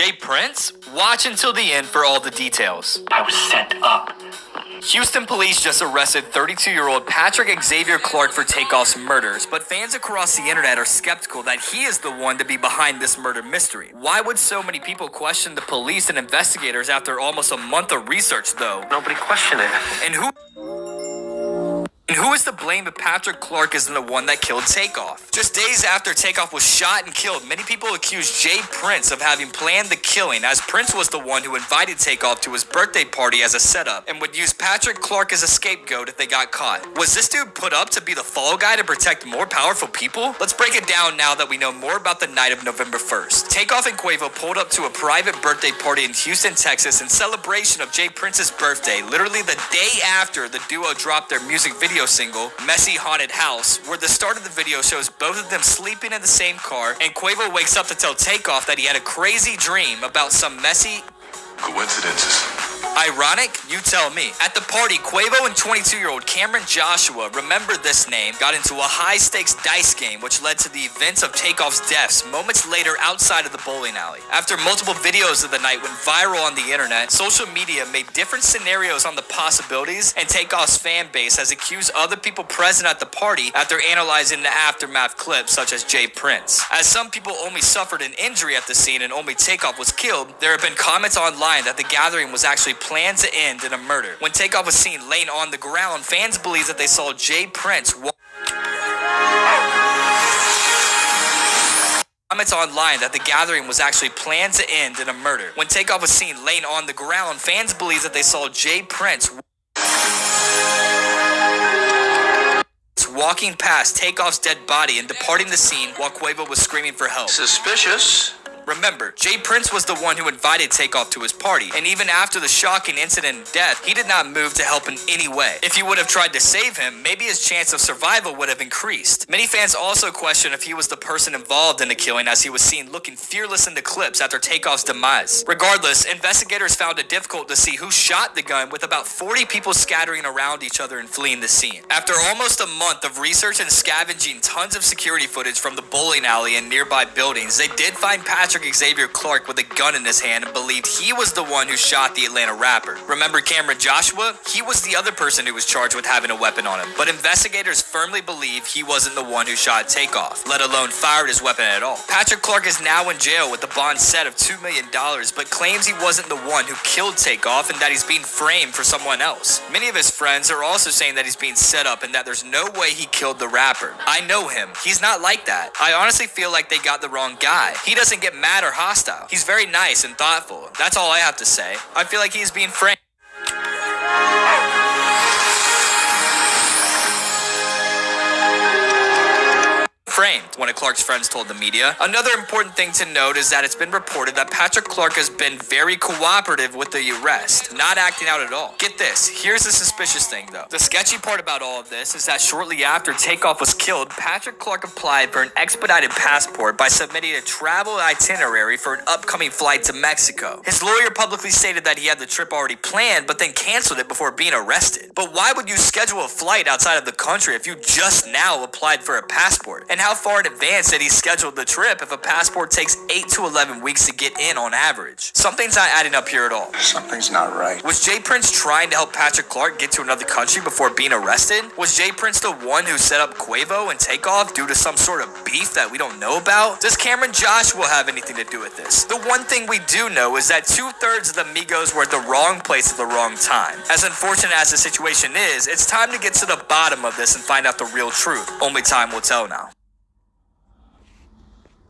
Jay Prince? Watch until the end for all the details. I was set up. Houston police just arrested 32-year-old Patrick Xavier Clark for Takeoffs murders, but fans across the internet are skeptical that he is the one to be behind this murder mystery. Why would so many people question the police and investigators after almost a month of research, though? Nobody questioned it. And who is to blame if Patrick Clark isn't the one that killed Takeoff? Just days after Takeoff was shot and killed, many people accused Jay Prince of having planned the killing, as Prince was the one who invited Takeoff to his birthday party as a setup and would use Patrick Clark as a scapegoat if they got caught. Was this dude put up to be the fall guy to protect more powerful people? Let's break it down now that we know more about the night of November 1st. Takeoff and Quavo pulled up to a private birthday party in Houston, Texas in celebration of Jay Prince's birthday, literally the day after the duo dropped their music video single, Messy Haunted House, where the start of the video shows both of them sleeping in the same car, and Quavo wakes up to tell Takeoff that he had a crazy dream about some messy coincidences. Ironic? You tell me. At the party, Quavo and 22-year-old Cameron Joshua, remember this name, got into a high-stakes dice game which led to the events of Takeoff's deaths moments later outside of the bowling alley. After multiple videos of the night went viral on the internet, social media made different scenarios on the possibilities, and Takeoff's fan base has accused other people present at the party after analyzing the aftermath clips such as Jay Prince. As some people only suffered an injury at the scene and only Takeoff was killed, there have been comments online that the gathering was actually planned to end in a murder. When Takeoff was seen laying on the ground, fans believe that they saw Jay Prince comments online that the gathering was actually planned to end in a murder. When Takeoff was seen laying on the ground, fans believe that they saw Jay Prince walking past Takeoff's dead body and departing the scene while Quavo was screaming for help. Suspicious. Remember, Jay Prince was the one who invited Takeoff to his party, and even after the shocking incident and death, he did not move to help in any way. If he would have tried to save him, maybe his chance of survival would have increased. Many fans also question if he was the person involved in the killing, as he was seen looking fearless in the clips after Takeoff's demise. Regardless, investigators found it difficult to see who shot the gun, with about 40 people scattering around each other and fleeing the scene. After almost a month of research and scavenging tons of security footage from the bowling alley and nearby buildings, they did find Patrick Xavier Clark with a gun in his hand and believed he was the one who shot the Atlanta rapper. Remember Cameron Joshua? He was the other person who was charged with having a weapon on him, but investigators firmly believe he wasn't the one who shot Takeoff, let alone fired his weapon at all. Patrick Clark is now in jail with a bond set of $2 million, but claims he wasn't the one who killed Takeoff and that he's being framed for someone else. Many of his friends are also saying that he's being set up and that there's no way he killed the rapper. I know him. He's not like that. I honestly feel like they got the wrong guy. He doesn't get mad or hostile. He's very nice and thoughtful. That's all I have to say. I feel like he's being framed. One of Clark's friends told the media. Another important thing to note is that it's been reported that Patrick Clark has been very cooperative with the arrest, not acting out at all. Get this, here's the suspicious thing though. The sketchy part about all of this is that shortly after Takeoff was killed, Patrick Clark applied for an expedited passport by submitting a travel itinerary for an upcoming flight to Mexico. His lawyer publicly stated that he had the trip already planned, but then canceled it before being arrested. But why would you schedule a flight outside of the country if you just now applied for a passport? And how far in advance did he schedule the trip if a passport takes 8 to 11 weeks to get in on average? Something's not adding up here at all. Something's not right. Was Jay Prince trying to help Patrick Clark get to another country before being arrested? Was Jay Prince the one who set up Quavo and Takeoff due to some sort of beef that we don't know about? Does Cameron Joshua have anything to do with this? The one thing we do know is that 2/3 of the Migos were at the wrong place at the wrong time. As unfortunate as the situation is, it's time to get to the bottom of this and find out the real truth. Only time will tell now.